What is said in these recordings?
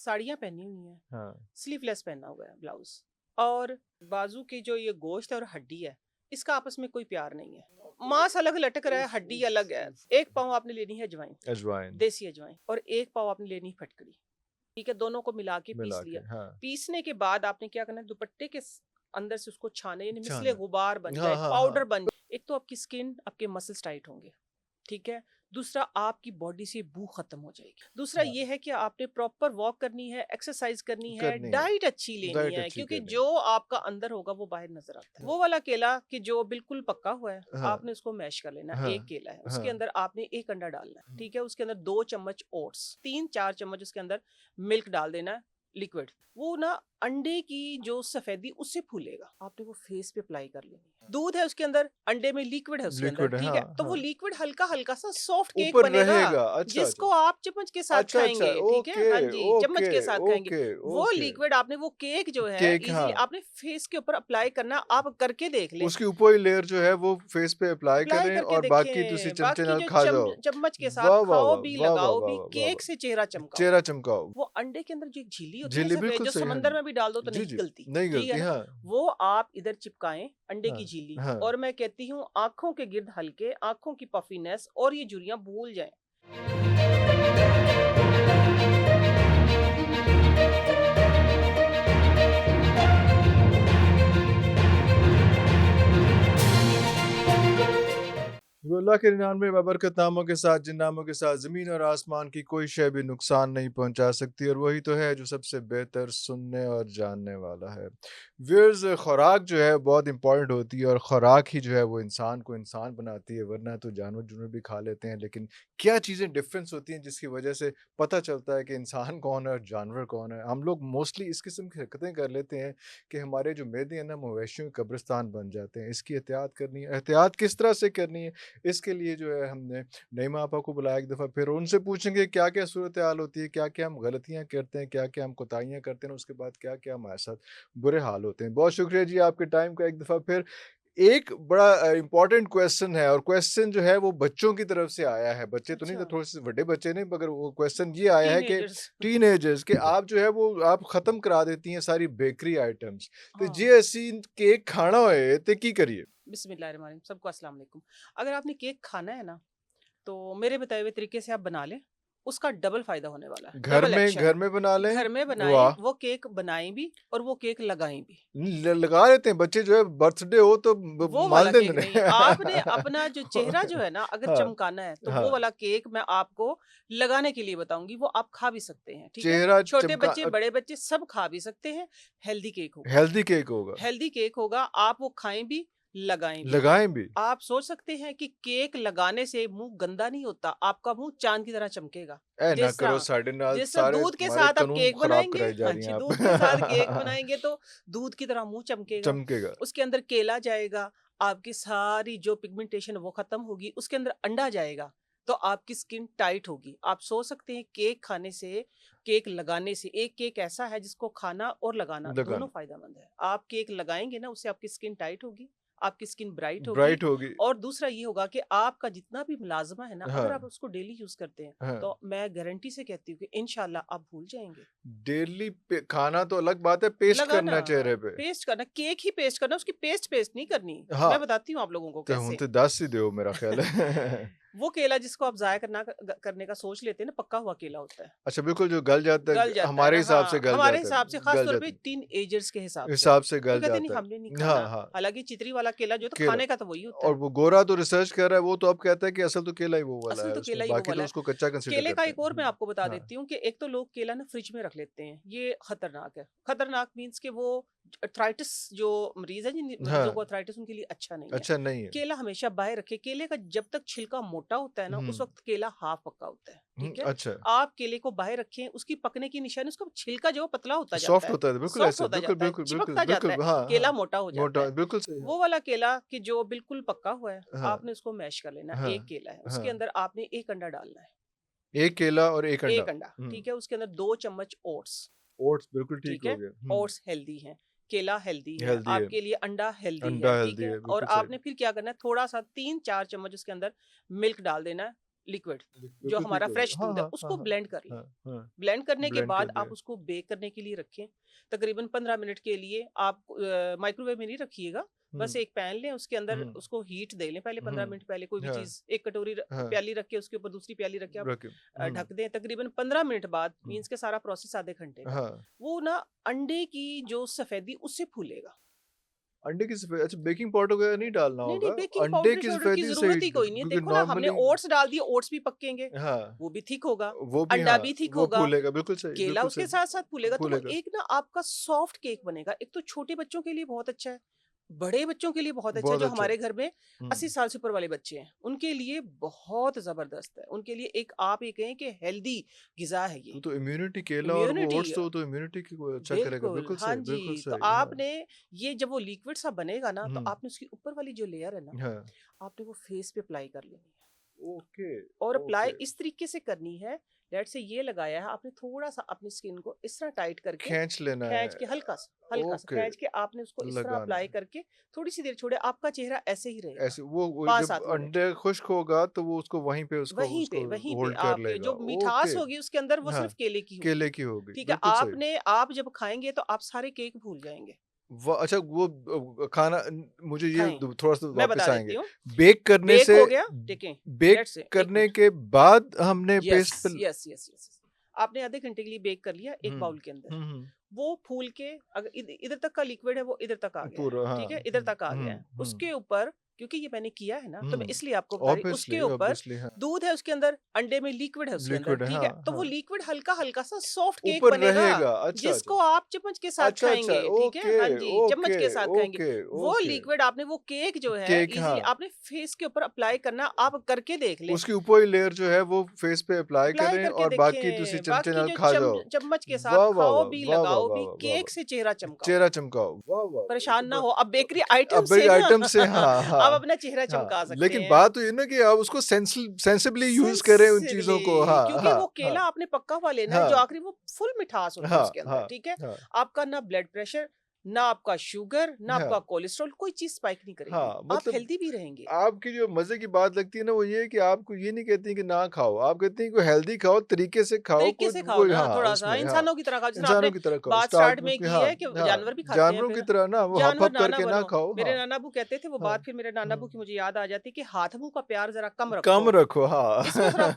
साड़ियाँ पहनी हुई हैं, हाँ स्लीवलेस पहना हुआ है ब्लाउज, और बाजू की जो ये गोश्त है और हड्डी है, इसका आपस में कोई प्यार नहीं है। मांस अलग लटक रहा है, हड्डी अलग है। एक पाव आपने लेनी है अजवाइन, अजवाइन देसी अजवाइन, और एक पाव आपने लेनी है फटकरी। ठीक है, दोनों को मिला के मिला पीस के, लिया। हाँ पीसने के बाद आपने क्या करना है, दुपट्टे के अंदर से उसको छाने, यानी मिसले छाना, गुबार बन हाँ जाए, हाँ पाउडर हाँ। बन जाए। एक तो आपकी स्किन, आपके मसल्स टाइट होंगे, ठीक है। दूसरा, आपकी बॉडी से बू खत्म हो जाएगी। दूसरा हाँ, ये है कि आपने प्रॉपर वॉक करनी है, एक्सरसाइज करनी है, करनी है, डाइट अच्छी लेनी डाइट है, अच्छी क्योंकि करनी जो आपका अंदर होगा वो बाहर नजर आता है। वो वाला केला कि जो बिल्कुल पक्का हुआ है, है। हाँ आपने उसको मैश कर लेना। हाँ एक केला है, उसके हाँ अंदर आपने एक अंडा डालना है, ठीक है। उसके अंदर 2 चम्मच ओट्स, 3-4 चम्मच उसके अंदर मिल्क डाल देना है, लिक्विड। वो ना अंडे की जो सफेदी उससे फूलेगा, आपने वो फेस पे अप्लाई कर लेनी है। दूध है उसके अंदर, अंडे में लिक्विड है उसके अंदर, लिक्विड है, ठीक हाँ है। तो वो हाँ, लिक्विड हल्का हल्का सा सॉफ्ट केक ऊपर बनेगा, रहेगा। अच्छा अच्छा, जिसको आप चम्मच के साथ अच्छा अच्छा, खाएंगे, ठीक है। ओके हाँ जी, चम्मच ओके के साथ खाएंगे। ओके वो ओके। लिक्विड आपने, वो केक जो है केक, इजीली हाँ, आपने फेस के ऊपर अप्लाई करना। आप करके देख लें, उसकी ऊपरी लेयर जो है वो फेस पे अप्लाई अप्लाई करें करके और बाकी दूसरी देखें। चमचे बाकी नाल जो खा जाओ। चम्मच के साथ वाह वाह खाओ वाह भी, वाह वाह लगाओ वाह भी, वाह वाह केक वाह। से चेहरा चमकाओ। चेहरा चमकाओ। वो अंडे के अंदर जो एक झिल्ली होती है ना झिल्ली सफेद, बिल्कुल जो सही, हाँ समंदर जी। में भी डाल दो तो जी नहीं जी, गलती, नहीं ठीक है गलती, ना। हाँ वो आप इधर चिपकाएं अंडे हाँ की झिल्ली, हाँ। और मैं कहती हूँ आंखों के गिर्द हल्के, आंखों की पफीनेस और ये झुर्रियां भूल जाएं। वो अल्लाह के 99 बबरकत नामों के साथ, जिन नामों के साथ ज़मीन और आसमान की कोई शय भी नुकसान नहीं पहुंचा सकती, और वही तो है जो सबसे बेहतर सुनने और जानने वाला है। व्यूअर्स, खुराक जो है बहुत इंपॉर्टेंट होती है, और खुराक ही जो है वो इंसान को इंसान बनाती है, वरना तो जानवर जुनवर भी खा लेते हैं। लेकिन क्या चीज़ें डिफरेंस होती हैं जिसकी वजह से पता चलता है कि इंसान कौन है और जानवर कौन है। हम लोग मोस्टली इस किस्म की हरकतें कर लेते हैं कि हमारे जो मैदे हैं ना, मवेशियों के कब्रिस्तान बन जाते हैं। इसकी एहतियात करनी है। एहतियात किस तरह से करनी है, इसके लिए जो है हमने नईमा आपा को बुलाया एक दफ़ा, फिर उनसे पूछेंगे क्या-क्या सूरत-ए-हाल होती है, क्या-क्या हम गलतियाँ करते हैं, क्या-क्या हम कोताहियाँ करते हैं, उसके बाद क्या-क्या हमारे साथ बुरे हाल होते हैं। बहुत शुक्रिया जी आपके टाइम का एक दफ़ा फिर। एक बड़ा इम्पोर्टेंट क्वेश्चन है, और क्वेश्चन जो है वो बच्चों की तरफ से आया है। बच्चे तो नहीं, तो अच्छा, थोड़े से बड़े बच्चे नहीं, मगर वो क्वेश्चन ये आया है कि टीनेजर्स। टीनेजर्स के आप जो है वो आप ख़त्म करा देती हैं सारी बेकरी आइटम्स। तो हाँ, जे असी केक खाना होए ते की करिए? बिस्मिल्लाहिर्रहमानिर्रहीम। सबको अस्सलाम वालेकुम। अगर आपने केक खाना है ना, तो मेरे बताए हुए तरीके से आप बना लें, उसका डबल फायदा होने वाला है, डबल एक्शन। घर में बना लें? घर में बनाएं, वाह! वो केक बनाएं भी और वो केक लगाएं भी। लगा लेते हैं बच्चे जो है, बर्थडे हो तो वो वाला मानते केक नहीं। नहीं, आपने अपना जो चेहरा जो है ना, अगर हाँ, चमकाना है तो वो हाँ। वाला केक मैं आपको लगाने के लिए बताऊंगी। वो आप खा भी सकते हैं, ठीक है। चेहरा छोटे चमका बच्चे, बड़े बच्चे सब खा भी सकते हैं। हेल्दी केक होगा, हेल्दी केक होगा। हेल्दी केक होगा। आप वो खाएं भी, लगाएं भी। लगाएँ भी। आप सोच सकते हैं कि केक लगाने से मुंह गंदा नहीं होता, आपका मुंह चांद की तरह चमकेगा। ए ना जिस करो, तरह साढ़े नाल जिस तरह सारे दूध के हमारे साथ आप कानून केक खराब बनाएंगे, कराई जा हाँ रही जी, हैं दूध के साथ केक आप। बनाएंगे तो दूध की तरह मुंह चमकेगा। चमकेगा। उसके अंदर केला जाएगा, आपकी सारी जो पिगमेंटेशन वो खत्म होगी। उसके अंदर अंडा जाएगा, तो आपकी स्किन टाइट होगी। आप सोच सकते हैं केक खाने से, केक लगाने से, एक केक ऐसा है जिसको खाना और लगाना दोनों लगाना फायदेमंद है। आप केक लगाएंगे ना, उससे आपकी स्किन टाइट होगी, आपकी स्किन ब्राइट होगी। ब्राइट होगी। और दूसरा ये होगा कि आपका जितना भी मुलाजमा है ना, अगर हाँ, आप उसको डेली यूज करते हैं, हाँ। तो मैं गारंटी से कहती हूँ कि इंशाल्लाह आप भूल जाएंगे। डेली पे खाना तो अलग बात है, पेस्ट लगाना, करना चेहरे पे। पेस्ट करना, केक ही पेस्ट करना, उसकी पेस्ट नहीं करनी। हाँ, मैं बताती हूँ आप लोगों को तो हुन कैसे। तो 10 ही दो मेरा ख्याल है। वो केला जिसको आप जाया करने का सोच लेते हैं ना, पक्का हुआ केला होता है, अच्छा, बिल्कुल जो गल जाता गल है, जाता है हमारे ना। हिसाब से हाँ, गल हमारे जाता हिसाब से है, खास गल तौर पे जाता है। टीन एजर्स के हिसाब से हिसाब से कोई गल कहते नहीं जाता है। हमने नहीं हाँ, खाना। हाँ। हालांकि चितरी वाला केला जो तो केला, खाने का तो वही होता और है। वो गोरा तो रिसर्च कर रहा है, वो तो अब कहता है कि असल तो केला ही वो वाला असल है तो उसमें, केला ही वो बाकी तो वाला है। उसको कच्चा कंसीडर केले का करते एक हैं। और मैं आपको बता हाँ, देती हूँ कि एक तो लोग केला ना फ्रिज में रख लेते हैं, ये खतरनाक है। खतरनाक मीन्स कि वो अर्थराइटिस जो मरीज है, जिन मरीजों हाँ, को अर्थराइटिस, उनके लिए अच्छा नहीं है। अच्छा नहीं है। केला हमेशा बाहर रखे। केले का जब तक छिलका मोटा होता है ना, हुँ, उस वक्त केला हाफ पक्का होता है, ठीक है। अच्छा। आप केले को बाहर रखें, उसकी पकने की निशानी, उसका छिलका जो पतला होता जाता सॉफ्ट है, होता है, बिल्कुल सॉफ्ट ऐसे, होता बिल्कुल, जाता है, बिल्कुल, बिल्कुल, चिपकता जाता है, बिल्कुल, हाँ, केला हाँ। मोटा हो जाता मोटा, है। बिल्कुल सही है। वो वाला केला कि जो बिल्कुल पक्का हुआ है, हाँ, आपने उसको मैश कर लेना। हाँ, एक केला है, उसके हाँ। अंदर आपने एक अंडा डालना है। 1 केला और 1 अंडा। एक अंडा, हुँ, ठीक है। उसके अंदर 2 चम्मच ओट्स, ओट्स बिल्कुल ठीक ठीक हो है। गया। हुँ, ओट्स हेल्दी हैं, केला हेल्दी है, हेल्दी है, आपके लिए अंडा हेल्दी है, अंडा ठीक हेल्दी है। है, और बिल्कुल सही। आपने फिर क्या करना है, थोड़ा सा 3-4 चम्मच उसके अंदर मिल्क डाल देना है, लिक्विड जो बिल्कुल हमारा ठीक फ्रेश होगा। हाँ दूध है हाँ हाँ उसको हाँ ब्लेंड कर लें। हाँ हाँ ब्लेंड करने के ब्लेंड कर बाद आप लिया। उसको बेक करने के लिए रखें। तकरीबन 15 मिनट के लिए आप माइक्रोवेव में नहीं रखिएगा, बस एक पैन लें, उसके अंदर उसको हीट दे लें पहले 15 मिनट पहले। कोई भी हाँ चीज़, एक कटोरी हाँ प्याली रख के उसके ऊपर दूसरी प्याली रख के आप रखे ढक दें। तकरीबन 15 मिनट बाद, हम्म, मीन्स के सारा प्रोसेस आधे घंटे का, हाँ वो ना अंडे की जो सफेदी उससे फूलेगा। अंडे की सफेद अच्छा बेकिंग पाउडर वगैरह नहीं डालना नहीं होगा नहीं, बेकिंग अंडे पाउडर की शाउडर की सफेदी से ही जरूरत ही कोई नहीं है। क्योंकि देखो ना, हमने नॉर्मली ओट्स डाल दिए, ओट्स भी पकेंगे, हाँ वो भी ठीक होगा। वो भी अंडा हाँ भी ठीक वो होगा, फूलेगा केला बिल्कुल उसके सही साथ साथ फूलेगा। तो वो फूलेगा एक ना आपका सॉफ्ट केक बनेगा। एक तो छोटे बच्चों के लिए बहुत अच्छा है, बड़े बच्चों के लिए बहुत अच्छा है। बहुत जो अच्छा हमारे घर में 80 हम्म साल से ऊपर वाले बच्चे हैं, उनके लिए बहुत जबरदस्त है। उनके लिए एक, आप ये कहें कि हेल्दी गिजा है ये। तो इम्यूनिटी केला और वो इम्यूनिटी, ओट्स तो इम्यूनिटी की को अच्छा करेगा बिल्कुल, हाँ जी। बिल्कुल तो सही हाँ आपने ये जब वो लिक्विड सा बनेगा ना, तो हम्म आपने उसकी ऊपर वाली जो लेयर है ना, हाँ आपने वो फेस पे अप्लाई कर लेनी है। ओके और अप्लाई ओके इस तरीके से करनी है, लेट से ये लगाया है आपने, थोड़ा सा अपनी स्किन को इस तरह टाइट करके, खींच लेना खींच है के हल्का सा ओके खींच के आपने उसको इस तरह लगाना अप्लाई है करके थोड़ी सी देर छोड़े, आपका चेहरा ऐसे ही रहेगा ऐसे वो पाँच जब सात मिनट अंडे खुश्क होगा तो वो उसको वहीं पे उसको उसको वहीं पे होल्ड कर आपके लेगा जो मिठास ओके होगी उसके अंदर, वो हाँ सिर्फ केले की होगी। केले की होगी ठीक है, बिल्कुल सही आपने, आप जब खाएंगे तो आप सारे केक भूल जाएंगे। अच्छा वो खाना मुझे ये खाएं, थोड़ा सा मैं वापस बता आएंगे देती हूँ। बेक करने बेक से हो गया, देखें, बेक लेट्स से एक करने मिनट। के बाद हमने यस पेस्ट पे यस यस यस, आपने आधे घंटे के लिए बेक कर लिया एक बाउल के अंदर। वो फूल के, अगर इधर तक का लिक्विड है वो इधर तक आ गया है, पूरा हाँ ठीक है, इधर तक आ गया है। उसके ऊपर, क्योंकि ये मैंने किया है ना, तो मैं इसलिए आपको बता रही, उसके ऑब्वियसली ऊपर ऑब्वियसली हाँ दूध है, उसके अंदर अंडे में लिक्विड है, उसके अंदर, लिक्विड ठीक हाँ है। तो वो हाँ लिक्विड हल्का हल्का सा सॉफ्ट केक ऊपर बनेगा, रहेगा अच्छा अच्छा जिसको आप चम्मच के साथ अच्छा अच्छा खाएंगे, ठीक है, ओके हाँ जी, चम्मच ओके के साथ खाएंगे। ओके वो ओके लिक्विड आपने, वो केक जो है, केक हाँ इजीली आपने फेस के ऊपर अप्लाई करना। आप करके देख लें, उसकी ऊपरी लेयर जो है वो फेस पे अप्लाई अप्लाई करें करके और बाकी दूसरी देखें, चमचे बाकी नाल जो खा जाओ चम्मच के साथ वाह वाह खाओ वाह भी, वाह वाह लगाओ वाह भी, वाह वाह केक वाह से चेहरा चमकाओ। चेहरा चमकाओ वाह वाह वाह, ये तो परेशान ना बड़ा हो, अब बेकरी आइटम अब से बेक ना आइटम से हाँ आप हाँ अपना चेहरा चमका हाँ सकते लेकिन हैं। बात तो ये ना कि आप उसको सेंसिबली यूज करें उन चीजों को सेंसिबली, हाँ क्योंकि हाँ वो हाँ केला आपने पक्का हुआ लेना है, हाँ जो आखिरी वो फुल मिठास होती है हाँ उसके अंदर, हाँ ठीक है। हाँ आपका ना ब्लड प्रेशर, ना आपका शुगर, ना हाँ आपका कोलेस्ट्रॉल, कोई चीज स्पाइक नहीं करेगी, हाँ आप मतलब हेल्दी भी रहेंगे। आपकी जो मजे की बात लगती है ना वो ये है कि आपको ये नहीं कहती कि ना खाओ आप कहती हैं कि हेल्दी खाओ तरीके से खाओ तरीके कोई से खाओ कोई ना, हाँ थोड़ा सा उसमें हाँ इंसानों की तरह खाओ, जिस तरह इंसानों आपने की तरह खाओ बात स्टार्ट स्टार्ट में में कि की हाँ है कि हाँ जानवर भी खाते हैं। जानवरों की फिर तरह ना वो हप जानवर हप ना करके ना बनो। खाओ मेरे हाँ नाना बू कहते थे वो हाँ बात, फिर मेरे नाना बू की मुझे याद आ जाती कि हाथ मुंह का प्यार जरा कम कम रखो। रखो हाँ इसको थोड़ा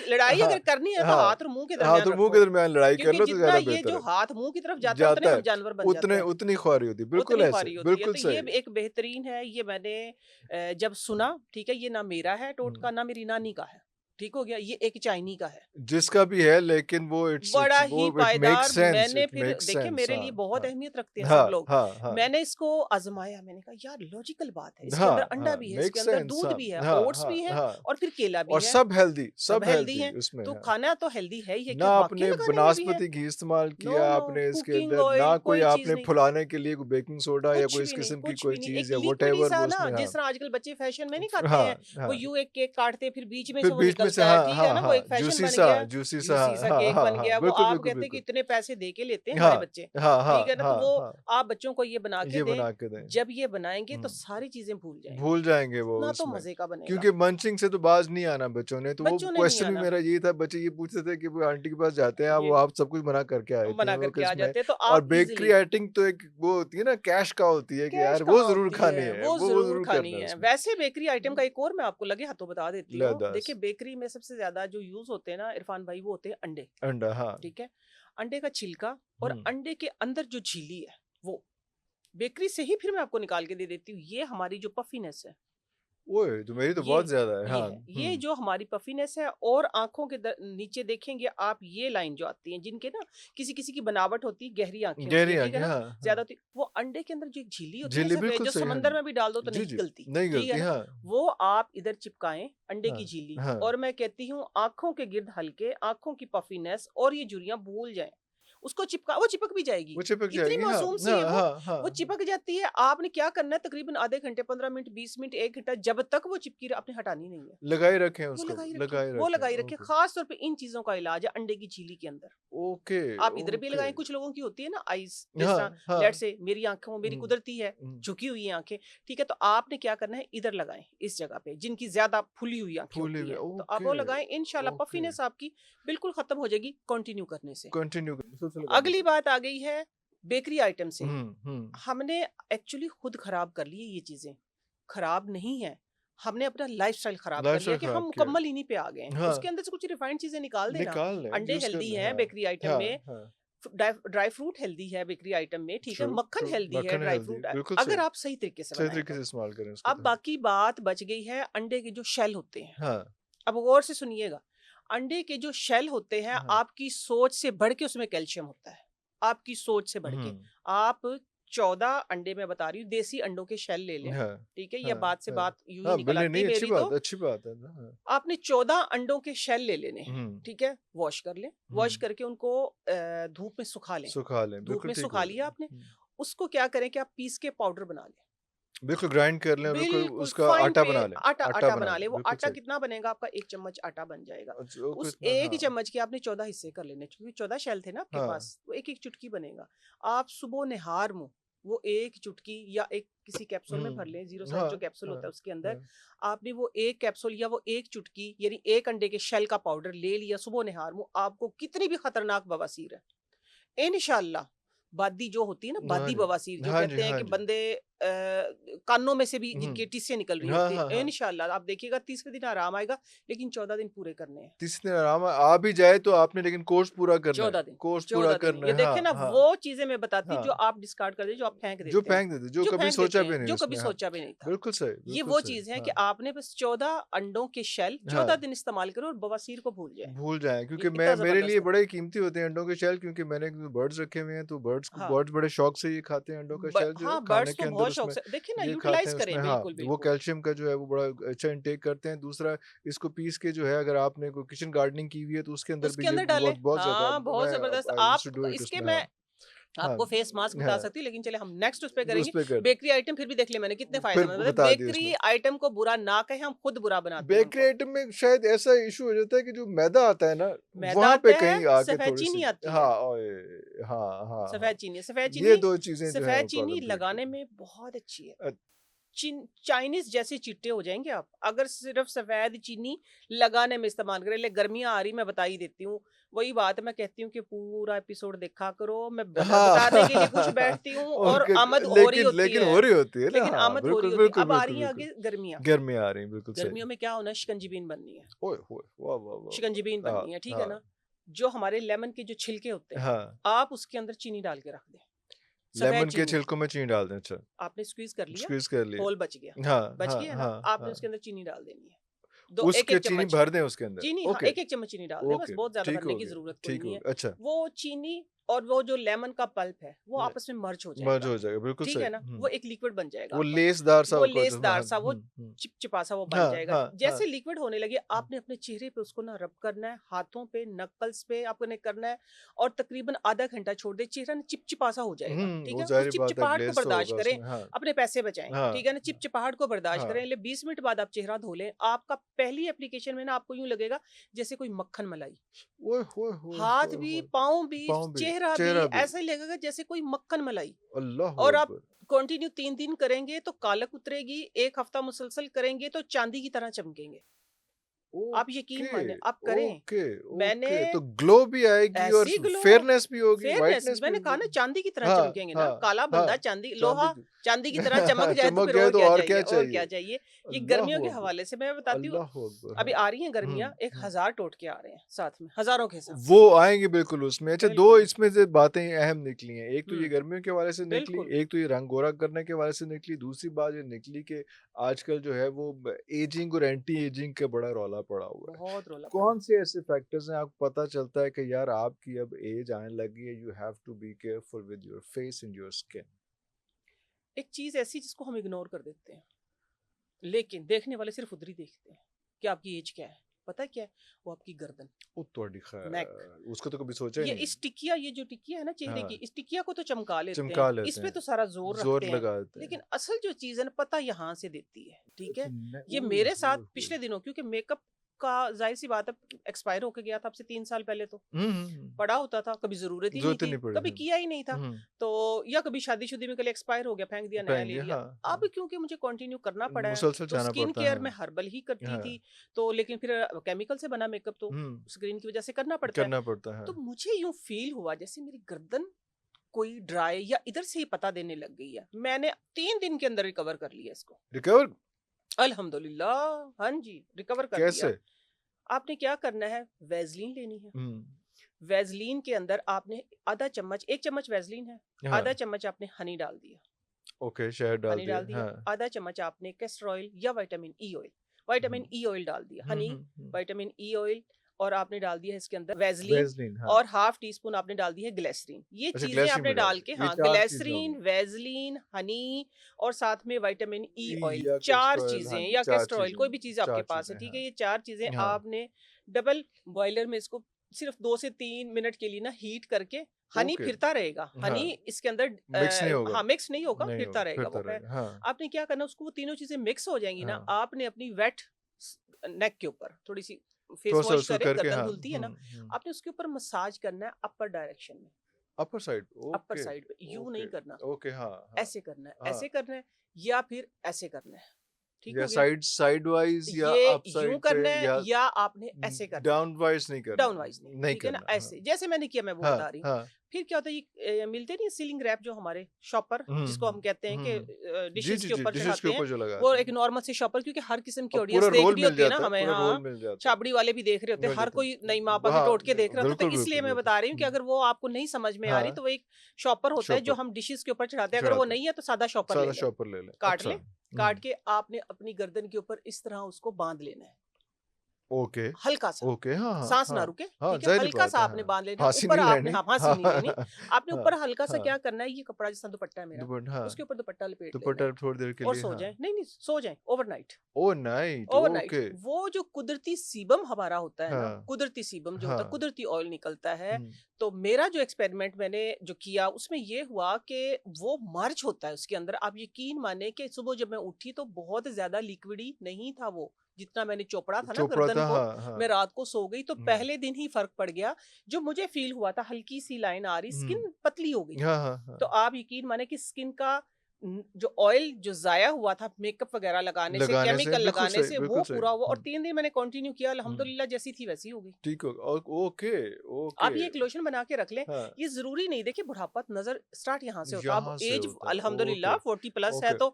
लड़ाई हाँ अगर करनी है तो हाँ हाथ और मुंह के हाँ दरमियान तो मुंह के रखो, दरमियान लड़ाई कर क्योंकि लो तो जितना ज्यादा ये बेहतर जो है हाथ मुंह की तरफ जाता है, उतने जाता हम है जानवर बन जाते हैं, उतनी ख्वारी होती बिल्कुल उतनी ऐसे ख्वारी होती है। बिल्कुल तो ये सही एक बेहतरीन है। ये मैंने जब सुना, ठीक है, ये ना मेरा है टोटका, ना मेरी नानी का है, ठीक हो गया, ये एक चाइनी का है, जिसका भी है लेकिन वो बड़ा इट्स वो ही इट मेक्स पायदार। सेंस मैंने इट फिर मेक्स देखिए, सेंस मेरे लिए बहुत हाँ अहमियत रखते हैं हाँ सब लोग। हाँ हाँ मैंने इसको आजमाया, मैंने कहा यार लॉजिकल बात है, इसके हाँ अंदर अंडा हाँ भी है, मेक इसके अंदर सेंस दूध हाँ भी है, हाँ ओट्स हाँ भी है, हाँ और फिर केला भी और है, सब सब हेल्दी हेल्दी हैं। उसमें तो है खाना तो हेल्दी है ही है, ना क्या वाक्य आपने लगाने में भी है? बनास्पति घी इस्तेमाल नो किया नो, आपने इसके कुकिंग अंदर ना ऑयल कोई कोई चीज आपने नहीं, फुलाने के लिए कोई बेकिंग सोडा या कोई इस किस्म की कुछ कोई भी नहीं। चीज एक या लिक्विड ही व्हाटएवर सा वो ना, उसमें हाँ जिस तरह आजकल बच्चे फैशन में नहीं खाते हाँ हैं, वो हाँ यू एक केक काटते फिर बीच में फिर से वो बीच में से निकलता है, हाँ ठीक है हाँ ना, वो हाँ एक फैशन बन गया, जूसी सा जूसी सा हाँ केक हाँ बन हाँ गया। वो बिल्कुल आप बिल्कुल कहते हैं कि बिल्कुल इतने पैसे दे के लेते हैं हाँ हमारे बच्चे, हाँ हाँ ठीक है ना, तो हाँ वो हाँ आप बच्चों को ये बना के ये दें। बना के दें जब ये बनाएंगे तो हम्म सारी चीजें भूल जाएंगे, भूल जाएंगे वो इतना तो उसमें मजे का बनेगा। क्योंकि मंचिंग से तो बाज नहीं आना बच्चों ने तो वो बच्चों ने नहीं क्वेश्चन भी आना, मेरा यही था बच्चे ये पूछते थे कि वो आंटी के पास जाते हैं वो ये आप सब कुछ बना करके आए थे बना वो करके आ किसमें जाते हैं, तो और आप बेकरी इजीली, आइटिंग तो एक वो होती है ना कैश का होती है कि कैश यार वो कहाँ जरूर होती खानी है, है वो वो जरूर जरूर खानी करना है है। उसमें वैसे बेकरी आइटम का एक और मैं आपको लगे हाथों बता देती हूँ। लेदर्स देखिए बेकरी में सबसे ज्यादा जो यूज होते हैं ना इरफान भाई, वो होते हैं अंडे, अंडा हाँ ठीक है, अंडे का छिलका और अंडे के अंदर जो झिल्ली है, वो बेकरी से ही फिर मैं आपको निकाल के दे देती हूँ। ये हमारी जो पफीनेस है, ओए तो मेरी तो ये बहुत ज्यादा है ये हाँ है, ये जो हमारी पफीनेस है। और आंखों के नीचे देखेंगे आप, ये लाइन जो आती है, जिनके ना किसी किसी की बनावट होती है, गहरी आंखें होती गहरी है, ठीक है आंखें ना, हाँ हाँ ज्यादा होती है, वो अंडे के अंदर जो एक झिल्ली होती है झिल्ली ना सफेद, बिल्कुल जो सही हाँ समंदर में भी डाल दो तो जी नहीं जी गलती, नहीं ठीक है गलती ना, हाँ वो आप इधर चिपकाएं अंडे की हाँ झिल्ली। हाँ और मैं कहती हूँ आंखों के गिर्द हल्के, आंखों की पफीनेस और ये झुर्रियां भूल जाएं, उसको चिपका, वो चिपक भी जाएगी, वो चिपक इतनी जाएगी। हाँ मासूम सी हाँ है वो हाँ हाँ वो चिपक जाती है। आपने क्या करना है, तकरीबन आधे घंटे, 15 मिनट, 20 मिनट, 1 घंटा, जब तक वो चिपकी रहे आपने हटानी नहीं है। लगाए रखें वो उसको, लगाई रखें, लगाए वो रखें। लगाई रखें। ओके खास तौर पे इन चीजों का इलाज है अंडे की झीली के अंदर। ओके आप इधर भी ओके। लगाएं, कुछ लोगों की होती है ना आइज, जिस तरह हाँ हाँ। लेट से मेरी आंखों, मेरी हम्म, कुदरती है हम्म, झुकी हुई है आंखें, ठीक है, तो आपने क्या करना है, इधर लगाएं, इस जगह पे जिनकी ज्यादा फुली हुई आंखें फूले होती हुए। हैं, तो आप ओके वो लगाएं, इंशाल्लाह ओके। पफीनेस आपकी बिल्कुल खत्म हो जाएगी कंटिन्यू करने से। कंटिन्यू मुसलसल करने अगली से। बात आ गई है बेकरी आइटम से। हम्म। हमने एक्चुअली खुद खराब कर ली है ये चीजें, खराब नहीं है, हमने अपना लाइफस्टाइल खराब कर लिया लाइफस्टाइल कि हम खराब किया। मुकम्मल इन्हीं पे आ गए हैं। हाँ, उसके अंदर से कुछ रिफाइंड चीजें निकाल देना। निकाल लें, अंडे यूज़ कर हेल्दी लें। हैं हाँ, बेकरी आइटम हाँ, में, हाँ। ड्राई फ्रूट हेल्दी है बेकरी आइटम में, ठीक है, ट्रू, मक्खन ट्रू। हेल्दी है मक्खन ड्राई हेल्दी, फ्रूट, बिल्कुल अगर सही। आप सही तरीके से सही बनाएं तरीके तो। से इस्तेमाल करें उसको अब तो। बाकी बात बच गई है अंडे के जो शेल होते हैं। हाँ, अब गौर से सुनिएगा, अंडे के जो शेल होते हैं, हाँ। आपकी सोच से बढ़ के उसमें कैल्शियम होता है, आपकी सोच से बढ़ के। हुँ, आप 14 अंडे, मैं बता रही हूँ, देसी अंडों के शेल ले लें, हाँ, ठीक है, या हाँ, बात से हाँ। बात यूं ही हाँ, निकल बिल्ली आती है नहीं, मेरी तो। अच्छी बात है ना। हाँ। आपने 14 अंडों के शेल ले लेने हैं, हुँ, ठीक है, वॉश कर लें, हुँ। वॉश करके उनको धूप में सुखा लें। सुखा लें, धूप बिल्कुल में ठीक सुखा बोल रहे लिया हैं। आपने, हुँ। उसको क्या करें कि आप पीस के पाउडर बना लें, बिल्कुल ग्राइंड कर लें और बिल्कुल बिल्कुल उसका फाइन आटा पे, बना लें। आटा आटा आटा बना बना लें, ले। वो बिल्कुल आटा सही। कितना बनेगा आपका, 1 चम्मच आटा बन जाएगा। वो उस कितना, एक हाँ, चम्मच के आपने 14 हिस्से कर लेने, क्योंकि 14 शेल थे ना आपके हाँ, पास, वो एक एक चुटकी बनेगा। आप सुबह निहार मुंह वो एक चुटकी या एक किसी कैप्सूल में भर लें, 0 साइज हाँ, जो कैप्सूल होता है हाँ, उसके अंदर हाँ। आपने वो एक कैप्सूल या वो एक चुटकी, यानी एक अंडे के शेल का पाउडर ले लिया सुबह निहार मुंह, आपको कितनी भी खतरनाक बवासीर है, इंशाल्लाह, बादी जो होती है ना, हाँ बादी जी। बवासीर जो हाँ जी, कहते हैं हाँ कि जी। बंदे कानों में से भी हुँ। जिनकी टिस्सें निकल रही हाँ, होती हाँ, है, हाँ। इंशाल्लाह आप देखिएगा 30वें दिन आराम आएगा, लेकिन 14 दिन पूरे करने हैं। 30 दिन आराम आ भी जाए तो आपने लेकिन कोर्स पूरा करना है। 14 दिन, कोर्स पूरा 14 दिन, करना ये है। देखें हाँ, ना, हाँ, वो चीजें मैं बताती हूँ हाँ। जो आप डिस्कार्ड कर देते, जो आप फेंक जो देते हैं, फेंक देते, जो जो कभी फेंक सोचा देते भी हैं, नहीं जो कभी उसमें। हाँ, सोचा भी नहीं था। ये बिल्कुल वो सही। चीज है कि हाँ, आपने बस 14 अंडों के शेल 14 हाँ। दिन इस्तेमाल करो और बवासीर को भूल जाए। भूल जाएँ ये क्योंकि मैं इतना मेरे लिए जबरदस्त है। बड़े कीमती होते हैं अंडों के शेल क्योंकि मैंने बर्ड्स रखे हुए हैं तो हाँ, बर्ड्स बड़े शौक से ये खाते हैं अंडों का शेल जो है हाँ, खाने बर्ड्स के तो अंदर बहुत शौक उसमें से देखिए ना, ये खाते यूटिलाइज हैं उसमें। करें, हाँ, बिल्कुल वो बिल्कुल। कैल्शियम का जो है वो बड़ा अच्छा इंटेक करते हैं। दूसरा इसको पीस के जो है अगर आपने कोई किचन गार्डनिंग की हुई है तो उसके अंदर उसके भी ये अंदर डालें, बहुत बहुत ज़्यादा हाँ, बहुत मैं जबरदस्त। आई यूज्ड आप टू डू इट इसके उसमें। हाँ, मैं हाँ, आपको फेस मास्क बता हाँ, सकती हूँ, लेकिन चले हम नेक्स्ट उस पे उस करेंगे। पे कर बेकरी आइटम फिर भी देख ले मैंने कितने फिर फायदेमंद, मतलब बता दिए बेकरी उसमें। आइटम को बुरा ना कहें, हम खुद बुरा बनाते हैं बेकरी उनको। आइटम में शायद ऐसा इश्यू हो जाता है कि जो मैदा आता है ना, मैदा वहाँ पे आता है, कहीं आके सफेद चीनी थोड़ी-सी आती है, हाँ, ओए हाँ, हाँ, हाँ। सफेद चीनी, सफेद ये चीनी, 2 चीज़ें जो हैं सफेद वो चीनी प्रॉब्लम क्रिएट लगाने करती हैं। में बहुत अच्छी है। चाइनीज जैसे चिट्टे हो जाएंगे आप अगर सिर्फ सफेद चीनी लगाने में इस्तेमाल करें। ले गर्मियां आ रही, मैं बता ही देती हूँ, वही बात है, मैं कहती हूँ कि पूरा एपिसोड देखा करो, मैं हाँ, बताने के लिए कुछ बैठती हूँ और ओके आमद हो रही लेकिन होती लेकिन है, हो रही होती है ना। लेकिन हाँ, आमद हो रही बिल्कुल, होती है। बिल्कुल, अब आ बिल्कुल, रही है बिल्कुल। आगे गर्मियां। गर्मियाँ आ रही हैं, बिल्कुल सही। गर्मियों में क्या होना है, शिकंजी बीन बननी है, ओए होए! वाह, वाह, वाह, शिकंजी बीन वाह! हाँ, बननी है, ठीक है हाँ, ना। जो हमारे लेमन के जो छिलके होते हैं, हाँ। आप उसके अंदर चीनी डाल के रख दें, सफेद लेमन के चीनी, छिलकों में चीनी डाल दें, अच्छा। आपने स्क्वीज कर लिया, स्क्वीज़ कर लिए। होल बच गया, हाँ, बच हाँ, गया ना, हाँ, आपने हाँ। उसके अंदर चीनी डाल देनी है, दो एक उसके एक चीनी चम्मच भर दें उसके अंदर। चीनी, हाँ, ओके, एक एक चम्मच चीनी डाल दें, बस, ओके। बहुत ज्यादा ठीक भरने हो की गया, जरूरत कोई ठीक नहीं हो है। गया। अच्छा, वो चीनी और वो जो लेमन का पल्प है वो आपस में मर्ज हो मर्ज जाएगा, हो जाएगा, बिल्कुल ठीक सही। है ना, वो एक लिक्विड बन जाएगा वो आपका, लेसदार सा वो को जो हाँ, लेसदार सा, वो चिपचिपा सा वो बन हाँ, जाएगा। हाँ, हाँ। जैसे लिक्विड होने लगे, आपने अपने चेहरे पे उसको ना रब करना है, हाथों पे, नकल्स पे आपने करना है, और तकरीबन आधा घंटा छोड़ दे, चेहरा ना चिपचिपा सा हो जाएगा, ठीक वो है। उस ज़ाहिर बात है चिपचिपाहट को ग्लेज़ तो बर्दाश्त होगा करें, उसमें। हाँ, अपने पैसे बचाएं, हाँ, ठीक है ना, चिपचिपाहट को बर्दाश्त हाँ। करें। ले 20 मिनट बाद आप चेहरा धो लें, आपका पहली एप्लीकेशन में ना आपको यूं लगेगा जैसे कोई मक्खन मलाई, ओए होए होए हाथ होए भी, होए! पाँव भी, पाँव भी, चेहरा भी, चेहरा भी। ऐसा ही लगेगा जैसे कोई मक्खन मलाई। अल्लाहू और आप अकबर! कंटिन्यू 3 दिन करेंगे तो कालक उतरेगी, 1 हफ्ता मुसलसल करेंगे तो चांदी की तरह चमकेंगे। आप यकीन ओके, माने, आप करें। ओके, मैंने ओके। तो ग्लो भी आएगी और ऐसी ग्लो, फेयरनेस भी होगी, फेयरनेस, व्हाइटनेस भी मैंने कहा ना होगी। चांदी की तरह हाँ, चमकेंगे ना, हाँ, काला हाँ। बंदा चांदी, चांदी लोहा चांदी की तरह चमक जाए तो चमक फिर गए और तो क्या और चाहिए, क्या और क्या चाहिए? चाहिए। ये गर्मियों अल्लाहू के अकबर! हवाले से मैं बताती हूँ, अल्लाहू अकबर! अभी हाँ। आ रही हैं गर्मियां, एक हुँ। 1000 टोटके आ रहे हैं साथ में, हजारों के हिसाब से, वो आएँगे बिल्कुल उसमें। अच्छा 2 बिल्कुल। इसमें से बातें अहम निकली हैं। एक तो ये हम्म, गर्मियों के हवाले से निकली, बिल्कुल। एक तो ये रंग गोरा करने के हवाले से निकली, दूसरी बात ये निकली कि आजकल जो है वो एजिंग और एंटी एजिंग का बड़ा रौला पड़ा हुआ है। बहुत रोला पड़ा। कौन से ऐसे फैक्टर्स हैं आपको पता चलता है कि यार आपकी अब एज आने लगी है, you have to be careful with your face and your skin? एक चीज ऐसी जिसको हम इग्नोर कर देते हैं, लेकिन देखने वाले सिर्फ उधर ही देखते हैं कि आपकी एज क्या है, पता है क्या है? वो आपकी गर्दन, ओ तोड़ी नेक। खैर, उसको तो कभी सोचा ही ये नहीं। इस टिकिया, ये जो टिकिया है ना चेहरे की, हाँ, इस टिकिया को तो चमका लेते चमका हैं, इस लेते पे हैं, तो सारा जोर जोर रखते हैं, लगा देते हैं। लेकिन असल जो चीज है ना पता यहाँ से देती है, ठीक है? ये ओए मेरे साथ होए होए। पिछले दिनों, क्योंकि मेकअप का जाहिर सी बात है एक्सपायर होके गया था अब से 3 साल पहले, तो पड़ा होता था, कभी जरूरत ही नहीं ज़रूरत ही थी, नहीं पड़ी। कभी किया ही नहीं था, हुँ, तो या कभी शादी-शुदी में कल एक्सपायर हो गया, फेंक दिया, नया फेंक ले दिया, लिया। हाँ, अब हाँ। क्योंकि मुझे कंटिन्यू करना पड़ा है, मुसलसल तो जाना स्किन पड़ता केयर है। मैं हर्बल ही करती हाँ, थी, तो लेकिन फिर केमिकल से बना मेकअप तो हुँ, स्किन की वजह से करना पड़ता है। करना पड़ता है। तो मुझे यूँ फ़ील हुआ जैसे मेरी गर्दन कोई ड्राई या इधर से ही पता देने लग गई है। मैंने 3 दिन के अंदर रिकवर कर लिया इसको। रिकवर अल्हम्दुलिल्लाह, हाँ जी, रिकवर कर लिया। कैसे? आपने क्या करना है, वैज़लीन लेनी है। हुँ, वैज़लीन के अंदर आपने आधा चम्मच, 1 चम्मच वैज़लीन है, हाँ, आधा चम्मच आपने हनी डाल दिया, ओके, शहद डाल हनी दिया, डाल दिया, हाँ। आधा चम्मच आपने कैस्टर ऑयल या विटामिन ई ऑयल, विटामिन हुँ, ई ऑयल डाल दिया, हुँ, हनी, हुँ, हुँ। विटामिन ई ऑयल, और आपने डाल दिया है इसके अंदर वैज़लीन, वैसलीन, हाँ। और हाफ टी स्पून आपने डाल दी है ग्लिसरीन। ये अच्छा चीजें ग्लिसरीन आपने भी डाल डाल के, दी। ये हाँ, 4 चीज़ें हो ग्लिसरीन, गई। वैज़लीन, हनी, और साथ में विटामिन ई ऑयल, या चार कैस्टर ऑयल, हाँ चीजें, जी, या 4 कैस्टर ऑयल, चीज़ें, कोई भी चीज आपके 4 पास है, चीज़ें, ठीक है? हाँ। ये 4 चीजें हाँ, आपने डबल बॉयलर में इसको सिर्फ 2 से 3 मिनट के लिए ना हीट करके, हनी ओके, फिरता रहेगा, हनी हाँ, इसके अंदर मिक्स नहीं होगा, हाँ, मिक्स नहीं होगा, नहीं फिरता होगा, रहेगा फिरता वो, खैर। रहेगा, हाँ, आपने क्या करना, उसको वो तीनों चीजें मिक्स हो जाएंगी ना, हाँ। आपने अपनी वेट नेक के ऊपर थोड़ी सी फेस थोड़ा-सा वॉश उसको करें, करके गर्दन हाँ, धुलती है ना, हुँ। आपने उसके ऊपर मसाज करना है अपर डायरेक्शन में, अपर साइड, अपर ओके, साइड पे, यूं ओके, नहीं करना, ओके, हाँ, हाँ, ऐसे करना है, हाँ। ऐसे करना है, या फिर ऐसे करना है, ठीक या हो गया? साइड साइड वाइज़ या ये अप यूं साइड पे करना है या या आपने ऐसे करना है, डाउन वाइज़ नहीं करना, डाउन वाइज नहीं, नहीं ठीक है ना? करना, हाँ। ऐसे जैसे मैंने किया, मैं वो हाँ, बता रही हूँ। हाँ। फिर क्या होता है, ये मिलते नहीं सीलिंग रैप जो हमारे शॉपर, हुँ, जिसको हम कहते हैं कि हुँ। जी, डिशेस जी, के जी, ऊपर डिशेज़ के चढ़ाते हैं, ऊपर जो वो लगाते एक हैं। नॉर्मल से शॉपर, क्योंकि हर किस्म की और ऑडियंस पूरा रोल देखती मिल होती है ना जाता है, हमें, पूरा रोल हाँ, मिल जाता है। छाबड़ी वाले भी देख रहे होते हैं, मिल हर जाता कोई नई है। मापा भी हाँ, टोट के देख रहा होता है, तो बिल्कुल, इसलिए बिल्कुल, मैं बिल्कुल। बता रही हूँ कि अगर वो आपको नहीं समझ में आ रही, हाँ, तो वो एक शॉपर होता है जो शॉपर हम डिशेस के ऊपर चढ़ाते हैं, अगर वो चढ़ाते हैं। नहीं है तो सादा शॉपर ले सादा लें, शॉपर ले लें। काट अच्छा। लें, काट के आपने अपनी गर्दन के ऊपर इस तरह उसको बांध लेना है, ओके, हल्का सा, ओके, हाँ, हाँ, सांस ना हाँ। रुके, हाँ, ठीक है? ज़ाहिर-सी हल्का बात सा है, आपने हाँ। बांध लेना है, फांसी ऊपर नहीं आपने, लेनी। हाँ, फांसी हाँ, नहीं लेनी, आपने हाँ, ऊपर हल्का सा हाँ। क्या करना है, ये कपड़ा जैसा दुपट्टा है मेरा, हाँ, उसके ऊपर दुपट्टा लपेट लेना दुपट्टा है, थोड़ी देर के और लिए, सो हाँ। जाएं, नहीं नहीं, सो जाएं ओवरनाइट। ओह नाइट, ओवरनाइट ओके। वो जो कुदरती सीबम हमारा होता है ना, हाँ, कुदरती सीबम जो होता है, हाँ। कुदरती ऑयल निकलता है, हुँ, तो मेरा जो एक्सपेरिमेंट मैंने जो किया उसमें ये हुआ कि वो मर्ज होता है उसके अंदर, आप यकीन माने कि सुबह जब मैं उठी तो बहुत ज्यादा लिक्विडी नहीं था वो, जितना मैंने चोपड़ा था ना चोपड़ा गर्दन था, को, हाँ, हाँ। मैं रात को सो गई तो हुँ, पहले दिन ही फर्क पड़ गया, जो मुझे फील हुआ था, हल्की सी लाइन आ रही, हुँ। स्किन पतली हो गई, हाँ, हाँ, तो हाँ। आप यकीन माने कि स्किन का जो ऑयल जो जाया हुआ था मेकअप वगैरह लगाने से, लगाने से केमिकल बिल्कुल लगाने सही, से, वो बिल्कुल सही। पूरा हुआ, और हुँ, 3 दिन मैंने कंटिन्यू किया, हुँ। अल्हम्दुलिल्लाह जैसी थी वैसी हो गई। ठीक हो ओके, आप ओके। ये एक लोशन बना के रख लें, हाँ, ये ज़रूरी नहीं, देखिए बुढ़ापा नज़र स्टार्ट यहाँ से होता है, अब यहाँ से एज होता है, ओके, अल्हम्दुलिल्लाह 40 प्लस है ओके। तो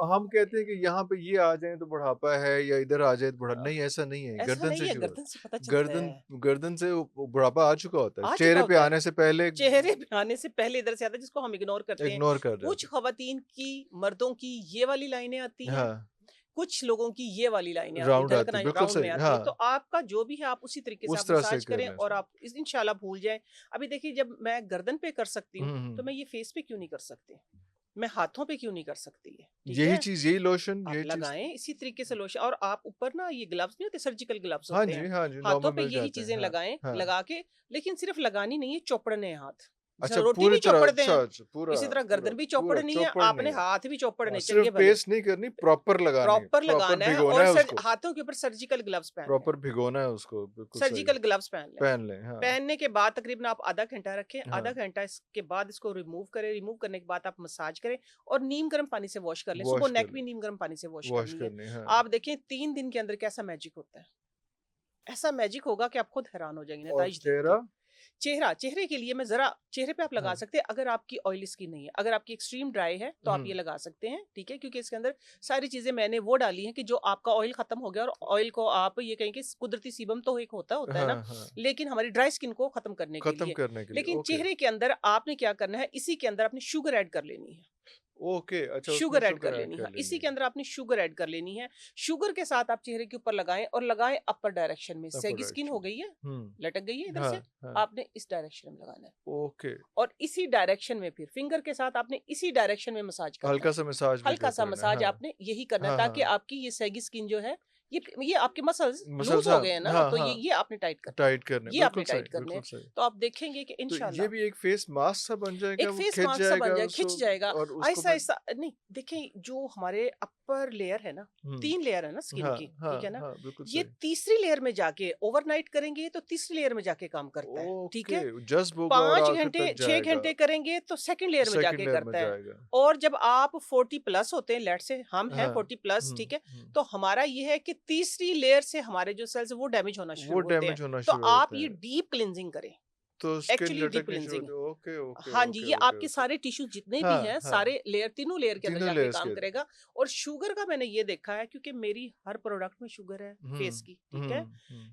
हम कहते हैं कि यहाँ पे ये आ जाए तो बुढ़ापा है या इधर आ जाए तो बुढ़ा अ, नहीं, ऐसा नहीं है, ऐसा गर्दन नहीं से है, शुरू गर्दन से पता चलता गर्दन है, गर्दन से वो बुढ़ापा आ चुका होता है, आ चुका चेहरे पे होता है, आने से पहले चेहरे पे आने से पहले इधर से आता है, जिसको हम इग्नोर करते हैं। इग्नोर कर कुछ जाते ख़वातीन की, मर्दों की ये वाली लाइनें आती हैं। हैं, हाँ, कुछ लोगों की ये वाली लाइनें आती हैं, राउंड आती धड़कना है, बिल्कुल राउंड में सही, आती है, तो हाँ, आपका जो भी है आप उसी तरीके से उस आप तरह से मसाज कर करें लें और इसको। आप इंशाल्लाह भूल जाएं। अभी देखिए, जब मैं गर्दन पे कर सकती हुँ, हूँ, तो हुँ। मैं ये फेस पे क्यों नहीं कर सकती, मैं हाथों पे क्यों नहीं कर सकती है, ठीक यही है? चीज़, यही लोशन, आप यही चीज़ लगाएं इसी तरीके से लोशन, और आप ऊपर ना ये ग्लव्स नहीं होते, सर्जिकल ग्लव्स हाँ होते हैं, जी, हाँ जी, हाथों नॉर्मल पे मिल यही जाते हैं। चीजें हाँ, लगाएं, हाँ। लगा के, लेकिन सिर्फ लगानी नहीं है, चौपड़ने हैं हाथ, अच्छा रोटी पूरी नहीं तरह चौपड़ते अच्छा, हैं, अच्छा, पूरा इसी तरह पूरा गर्दन भी पूरा चौपड़नी है, चौपड़ नहीं आपने है। हाथ भी चौपड़ने सिर्फ चंगे भले, पेस्ट नहीं करनी, प्रॉपर लगानी है, प्रॉपर प्रॉपर लगाना है, भिगोना और है उसको, हाथों के ऊपर सर्जिकल ग्लव्स पहन लें, प्रॉपर भिगोना है उसको, बिल्कुल सही। सर्जिकल ग्लव्स पहन लें। पहन लें, हाँ, पहनने के बाद तकरीबन आप आधा घंटा रखें, आधा हाँ, घंटा इसके बाद इसको रिमूव करें, रिमूव करने के बाद आप मसाज करें और नीम गर्म पानी से वॉश कर लें, सुबह वॉश कर नेक लें, भी नीम गर्म पानी से वॉश वॉश करनी है। करनी है, आप देखें 3 दिन के अंदर कैसा मैजिक होता है, ऐसा मैजिक होगा कि आप खुद हैरान हो जाएंगे और नताइज देख चेहरा के। चेहरे के लिए मैं जरा, चेहरे पे आप लगा हाँ, सकते हैं, अगर आपकी ऑयली स्किन नहीं है, अगर आपकी एक्सट्रीम ड्राई है तो आप ये हुँ, लगा सकते हैं, ठीक है? क्योंकि इसके अंदर सारी चीजें मैंने वो डाली हैं कि जो आपका ऑयल खत्म हो गया, और ऑयल को आप ये कहें कि कुदरती सीबम तो एक होता है ना, हाँ, हाँ, लेकिन हमारी ड्राई स्किन को खत्म करने के खत्म लिए। करने के लिए, लेकिन ओके, चेहरे के अंदर आपने क्या करना है, इसी के अंदर आपने शुगर ऐड कर लेनी है, ओके, अच्छा उसमें शुगर ऐड कर शुगर ऐड लेनी कर है, लेनी इसी के है, अंदर आपने शुगर ऐड कर लेनी है। शुगर के साथ आप चेहरे के ऊपर लगाएं, और लगाएं अपर डायरेक्शन में, अपर सैगी स्किन हो डायरेक्शन, गई है, हुँ, लटक गई है इधर हाँ, से, हाँ, आपने इस डायरेक्शन में लगाना है, ओके, और इसी डायरेक्शन में फिर फिंगर के साथ आपने इसी डायरेक्शन में मसाज करना है। हल्का सा मसाज भी हल्का सा करना है, मसाज हाँ, आपने यही करना है, हाँ, ताकि हाँ, आपकी ये सैगी स्किन जो है ये आपके मसल्स लूज मसल्स, हो हाँ गए हैं ना, हाँ तो हाँ, ये आपने टाइट करने हैं, टाइट करने, ये आपने बिल्कुल सही, टाइट करने बिल्कुल हैं। सही। तो आप देखेंगे कि तो ये इंशाल्लाह भी एक फेस मास्क सा बन जाएगा, एक वो फेस खिंच मास्क सा बन जाएगा जाए, उसको, खिंच जाएगा और उसको ऐसा मैं ऐसा। नहीं देखिए, जो हमारे अपर लेयर है ना, हम्म 3 लेयर है ना स्किन हाँ की, हाँ ठीक है ना, हाँ, बिल्कुल ये सही। तीसरी लेयर में जाके ओवरनाइट करेंगे तो तीसरी लेयर में जाके काम करता है, ठीक ओके, है। जस्ट होगा और 5 आखिर घंटे तक 6 जाएगा, घंटे करेंगे तो सेकंड लेयर में सेकंड जाके लेयर में करता है। जाएगा। और जब आप 40 प्लस होते हैं, लेट से हम हैं हाँ 40 प्लस, हम्म ठीक है, हम्म, तो हमारा ये है कि तीसरी लेयर से हमारे जो सेल्स वो डैमेज होना वो शुरू होते हैं। डैमेज होना तो शुरू हो आप जाते ये हैं, डीप क्लींजिंग करें, तो स्किन एक्चुअली डीप लटकनी शुरू क्लींजिंग। होती है। ओके ओके हाँ जी, ओके ये ओके आपके ओके, सारे टिश्यूज जितने भी हाँ हैं, हाँ, सारे लेयर, तीनों लेयर के अंदर तीनों जाके लेयर्स काम के, करेगा। और शुगर का मैंने ये देखा है, क्योंकि मेरी हर प्रोडक्ट में शुगर है फेस की, ठीक है।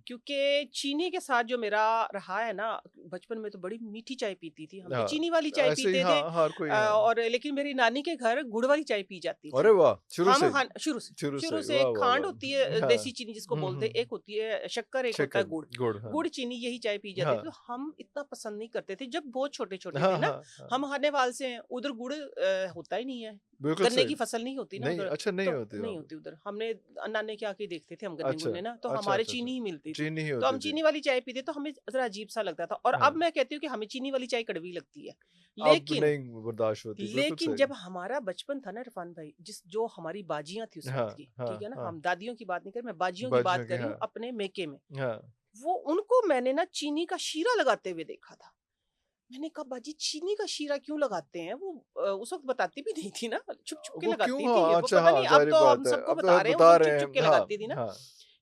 क्योंकि चीनी के साथ जो मेरा रहा है ना, बचपन में तो बड़ी मीठी चाय पीती थी, हम तो हाँ चीनी वाली चाय ऐसे ही, पीते थे। हाँ हर कोई, हाँ। और लेकिन मेरी नानी के घर गुड़ वाली चाय पी जाती अरे थी। वाह, शुरू हम से, हाँ, शुरू से शुरू से, एक वाह वाह खांड होती है, वाह, हाँ, देसी चीनी जिसको बोलते हैं, एक होती है शक्कर, एक होता है शक्कर, गुड़। गुड़, हाँ गुड़ चीनी यही चाय पी जाती थी, हाँ तो हम इतना पसंद नहीं करते थे जब बहुत छोटे छोटे हाँ थे ना। हाँ हाँ, हम हानेवाल से हैं, उधर गुड़ होता ही नहीं है, बिल्कुल गन्ने सही, की फसल नहीं होती ना नहीं, उधर। अच्छा नहीं तो होती वहाँ नहीं पे, होती उधर, हमने नाने के आके देखते थे हम गन्ने अच्छा गुन्ने ना, तो अच्छा हमारे अच्छा अच्छा, चीनी ही मिलती थी। चीनी ही तो हम होती थी, चीनी वाली चाय पीते तो हमें जरा अजीब सा लगता था। और हाँ, अब मैं कहती हूँ कि हमें चीनी वाली चाय कड़वी लगती है। अब लेकिन नहीं बर्दाश्त होती, बिल्कुल लेकिन सही, जब हमारा बचपन था ना इरफान भाई, जो हमारी बाजियां थी उस हाँ वक्त की, हाँ ठीक है ना, हाँ, हम दादियों की बात नहीं कर रहे, मैं बाजियों की बात बाजियों की, कर रही हूँ हाँ अपने मेके में। हाँ, वो उनको मैंने ना चीनी का शीरा लगाते हुए देखा था। मैंने कहा बाजी चीनी का शीरा क्यों लगाते हैं? वो उस वक्त बताती भी नहीं थी ना, छुप छुप के वो क्यों, लगाती थी। हाँ वो अच्छा, पता हाँ नहीं, अब जाहिर तो हम बात है, सबको अब तो बता हम रहे हैं, उस बता वक्त रहे छुप छुप के हैं, हाँ लगाती थी ना। हाँ,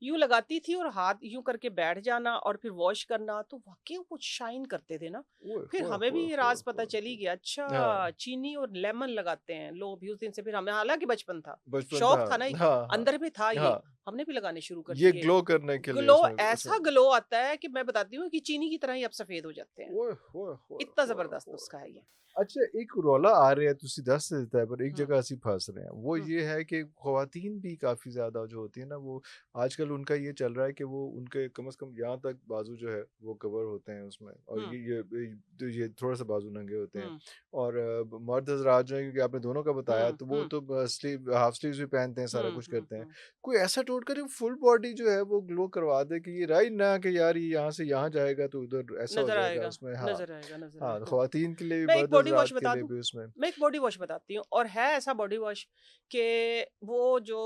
यूं लगाती थी और हाथ यूं करके बैठ जाना और फिर वॉश करना, तो वाकई वो शाइन करते थे ना। ओए फिर होए हमें भी होए ये होए राज पता होए चली होए, कि अच्छा हाँ, चीनी और लेमन लगाते हैं लोग भी। उस दिन से फिर हमें, हालांकि बचपन था, बचपन था, शौक था ना, हाँ हाँ अंदर में था ये, हाँ, हमने भी लगाने शुरू कर ये दिए। ग्लो करने के लिए ग्लो, उसमें उसमें, ऐसा ग्लो आता है कि मैं बताती हूँ कि चीनी की तरह ही अब सफेद हो जाते हैं। ओए होए होए इतना होए जबरदस्त होए नुस्खा है ये। अच्छा, एक रौला आ रहा है, तुसी दस से देता है, पर एक हम्म जगह ਅਸੀਂ फंस रहे हैं, वो हम्म ये है कि ख्वातीन भी काफ़ी ज़्यादा जो होती है ना, वो आजकल उनका ये चल रहा है कि वो उनके कम से कम यहाँ तक बाजू जो है वो कवर होते हैं उसमें, और हम्म ये थोड़ा सा बाजू नंगे होते हैं, हम्म और मर्द हजरात जो है, क्योंकि आपने दोनों का बताया, तो वो हम्म तो स्लीव हाफ स्लीव्स भी पहनते हैं, सारा कुछ करते हैं। हम्म। कोई ऐसा टोटका जो फुल बॉडी जो है वो ग्लो करवा दे, कि ये राइट ना कि यार ये यहाँ से यहाँ जाएगा तो उधर ऐसा हो नजर जाएगा आएगा, उसमें, हाँ नजर आएगा, नजर हाँ, आएगा। ख्वातीन के लिए भी, मैं एक मर्द बॉडी वॉश हजरात के बता लिए दूं, भी उसमें, मैं एक बॉडी वॉश बताती हूँ, और है ऐसा बॉडी वॉश कि वो जो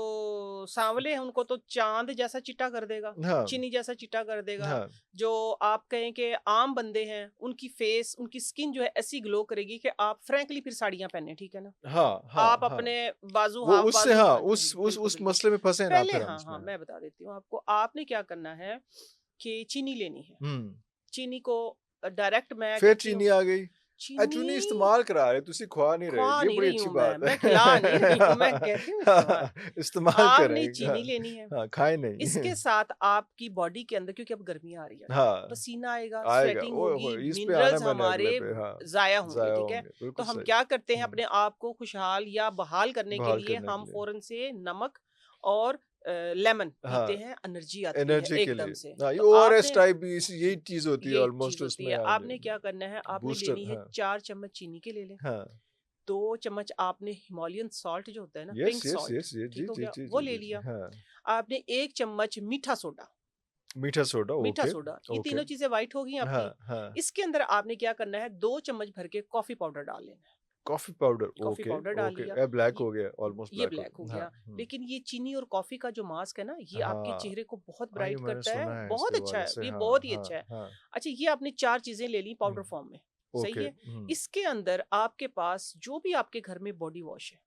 सांवले हैं उनको तो चांद जैसा चिट्टा कर देगा, हाँ चीनी जैसा चिट्टा कर देगा। हाँ जो आप कहें कि आम बंदे हैं, उनकी फेस, उनकी स्किन जो है ऐसी ग्लो करेगी कि आप फ्रैंकली फिर साड़ियां पहने, ठीक है ना। हाँ हाँ आप हाँ, अपने बाजू, वो हाफ उससे, बाजू, हाँ हाँ जी हाँ उस जी, उस बिल्कुल उस बिल्कुल। मसले में फंसे ना पहले फिर हम हाँ हाँ, इसमें, मैं बता देती हूँ आपको। आपने क्या करना है कि चीनी लेनी है। हम्म, चीनी को डायरेक्ट मैं फिर कहती हूँ, चीनी आ गई, चूनी चीनी इस्तेमाल करा रहे, तुसी खवा नहीं रहे, खवा ये नहीं बड़ी रही अच्छी हूँ बात मैं है। खिला नहीं रही हूँ, मैं कहती हूँ इस्तेमाल। इस्तेमाल आपने करें, हाँ चीनी लेनी है, हाँ, खाए नहीं। इसके साथ आपकी बॉडी के अंदर, क्योंकि अब गर्मी आ रही है ना, हाँ पसीना आएगा, आएगा, स्वेटिंग ओए होगी, होए, इस पे आना मिनरल्स मैंने अगले हमारे पे, हाँ जाया होंगे, जाया ठीक है। होंगे, तो बिल्कुल हम सही, क्या करते हैं, अपने आप को खुशहाल या बहाल करने के बहाल लिए करने हम के लिए, फौरन से नमक और लेमन पीते हाँ हैं, एनर्जी आती है एनर्जी के एकदम लिए, से। हाँ ये तो ओआरएस आपने, टाइप भी यही चीज होती है ये ऑलमोस्ट चीज होती उसमें, है, हाँ आपने क्या करना है, आपने बूस्टर, लेनी है हाँ 4 चम्मच चीनी के ले लें। हाँ, 2 चम्मच आपने हिमालयन सॉल्ट जो होता है ना, yes pink yes salt, yes ये, जी ठीक हो जी गया, जी वो जी ले जी जी, लिया। हाँ, आपने 1 चम्मच मीठा सोडा, मीठा सोडा, मीठा ओके सोडा, ये ओके, तीनों चीजें वाइट हो गई हाँ आपकी। हाँ, इसके अंदर आपने क्या करना है, 2 चम्मच भर के कॉफी पाउडर डाल लेना है। Coffee powder, coffee okay powder डाल ओके, लिया। ब्लैक ये हो गया, ऑलमोस्ट ये ब्लैक हो ब्लैक हो गया, हाँ गया। लेकिन ये चीनी और कॉफी का जो मास्क है ना, ये आपके हाँ चेहरे को बहुत हाँ, ये ब्राइट मैंने करता है, सुना है बहुत इसके अच्छा बारे है, से, ये हाँ बहुत ही हाँ अच्छा है। हाँ, अच्छा, ये आपने 4 चीजें ले ली पाउडर फॉर्म में, ओके, सही है। इसके अंदर आपके पास जो भी आपके घर में बॉडी वॉश है,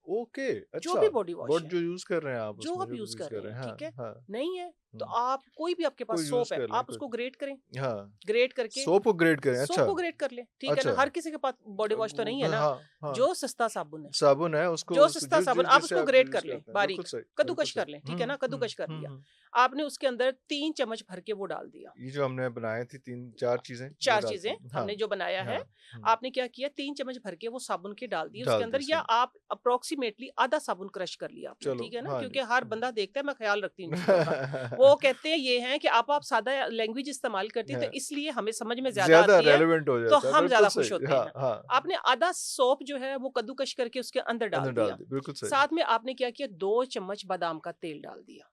ओके, जो अच्छा, भी बॉडी वॉश बट है, जो यूज कर रहे हैं आप जो उसमें, आप जो यूज यूज कर कर रहे रहे हैं, हैं, ठीक है। हाँ हाँ, नहीं है तो हम्म, आप कोई भी, आपके कोई पास यूज सोप है, कर लें आप कोई, उसको ग्रेट करें, हाँ, ग्रेट करके सोप को ग्रेड करें, सोप अच्छा को ग्रेट कर ले, ठीक है ना। अच्छा, हर किसी के पास बॉडी वॉश तो नहीं है ना। हाँ हाँ, जो सस्ता साबुन है, साबुन है उसको, जो उसको सस्ता जिस साबुन, जिस आप जिससे उसको आप ग्रेट यूज कर लें करते हैं, बिल्कुल बारीक, सही, बिल्कुल कद्दूकश सही, कर लें, ठीक है ना, कद्दूकश कर लिया। हम्म। आपने उसके अंदर 3 चम्मच भर के वो डाल दिया। ये जो हमने बनाए थी 3-4 चीजें वो 4 डालते चीजें हैं, हाँ हमने जो बनाया है, हाँ, आपने क्या किया, 3 चम्मच भर के वो साबुन के डाल दिए उसके डाल दी अंदर, या इसमें, आप अप्रोक्सीमेटली आधा साबुन क्रश कर लिया आपने, चलो ठीक है ना, हाँ जी, क्योंकि हर बंदा देखता है, मैं ख्याल रखती हूँ इन चीजों का। वो कहते हैं ये हैं कि आप सादा लैंग्वेज इस्तेमाल करती है, हाँ, तो इसलिए हमें समझ में ज्यादा ज्यादा आती है, रेलेवेंट हो तो जाता है, हम बिल्कुल ज्यादा खुश सही, होते हाँ हैं। हाँ, आपने आधा सोप जो है वो कद्दूकश करके उसके अंदर डाल अंदर डाल दिया। दी, बिल्कुल सही, साथ में आपने क्या किया, 2 चम्मच बादाम का तेल डाल दिया।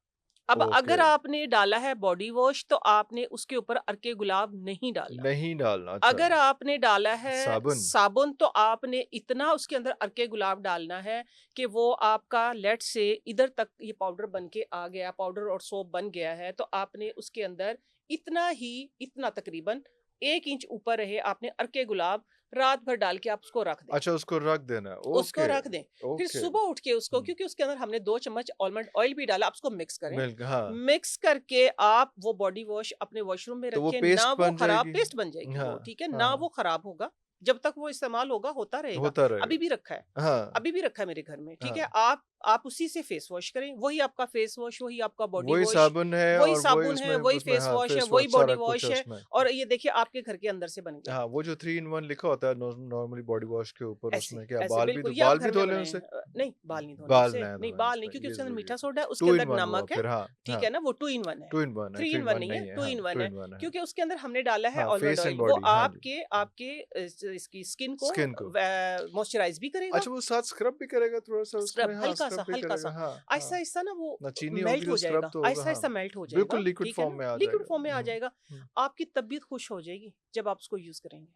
अब ओके, अगर आपने डाला है बॉडी वॉश तो आपने उसके ऊपर अर्के गुलाब नहीं डालना। नहीं डालना, अगर अच्छा। आपने डाला है साबुन? साबुन तो आपने इतना उसके अंदर अर्के गुलाब डालना है कि वो आपका लेट से इधर तक ये पाउडर बन के आ गया, पाउडर और सोप बन गया है, तो आपने उसके अंदर इतना तकरीबन 1 इंच ऊपर रहे आपने अर्के गुलाब रात भर डाल के आप उसको रख दें। अच्छा, उसको रख देना है, उसको ओके, रख दें। फिर ओके। सुबह उठ के उसको, हुँ, क्योंकि उसके अंदर हमने 2 चम्मच आलमंड ऑयल भी डाला, आप उसको मिक्स करें। मिल्क, हाँ, मिक्स करके आप वो बॉडी वॉश अपने वॉशरूम में तो वो रखें, पेस्ट ना वो बन खराब जाएगी? पेस्ट बन जाएगी वो, हाँ, ठीक है? ना हाँ, वो खराब होगा, जब तक वो इस्तेमाल होगा होता रहेगा। होता अभी रहेगा। भी रखा है, हाँ, अभी भी रखा है मेरे घर में, ठीक है? हाँ, आप उसी से फेस वॉश करें, वही आपका फेस वॉश, वही आपका बॉडी वही वॉश, साबुन है वही और वही साबुन है, उसमें वही उसमें फेस हाँ, वॉश है, फेस वही वॉश बॉडी सारा कुछ वॉश है है, उसमें। और ये देखिए आपके घर के अंदर से बन गया। हाँ, वो जो 3 इन 1 लिखा होता है नॉर्मली बॉडी वॉश के ऊपर ऐसे उसमें क्या ऐसे बिल्कुल ये आप बाल भी घर धो में लें बनाए उससे? नहीं बाल नहीं धोने बाल उससे, नया नहीं धोना है बाल नहीं, उसमें, क्योंकि ये उसके अंदर ज़रूरी मीठा है। सोडा है, उसके 2 अंदर इन 1 हुआ नमक है, फिर, हाँ, ठीक हाँ, है ना? वो 2 इन 1 है, 2 इन 1 है, 3 3 इन इन 1 1 नहीं नहीं है, है, 2 हाँ, इन 1 2 है, इन 1 है। क्योंकि उसके अंदर हमने डाला है हाँ, आलमंड फेस एंड ऑयल, वो बॉडी, हाँ जी। इसकी स्किन को स्किन को। मॉइस्चराइज भी करेगा, अच्छा, वो साथ स्क्रब भी करेगा थोड़ा-सा उसमें? स्क्रब हाँ, हल्का सा स्क्रब भी हल्का करेगा, सा, हाँ, आहिस्ता हाँ। आहिस्ता ना वो ना चीनी होगी मेल्ट तो हो स्क्रब जाएगा, तो होगा, आहिस्ता हाँ। आहिस्ता मेल्ट हो बिल्कुल जाएगा, लिक्विड ठीक है फॉर्म ना? में आ लिक्विड जाएगा। फॉर्म में आ हुँ, जाएगा, हुँ। आपकी तबीयत खुश हो जाएगी जब आप उसको यूज करेंगे,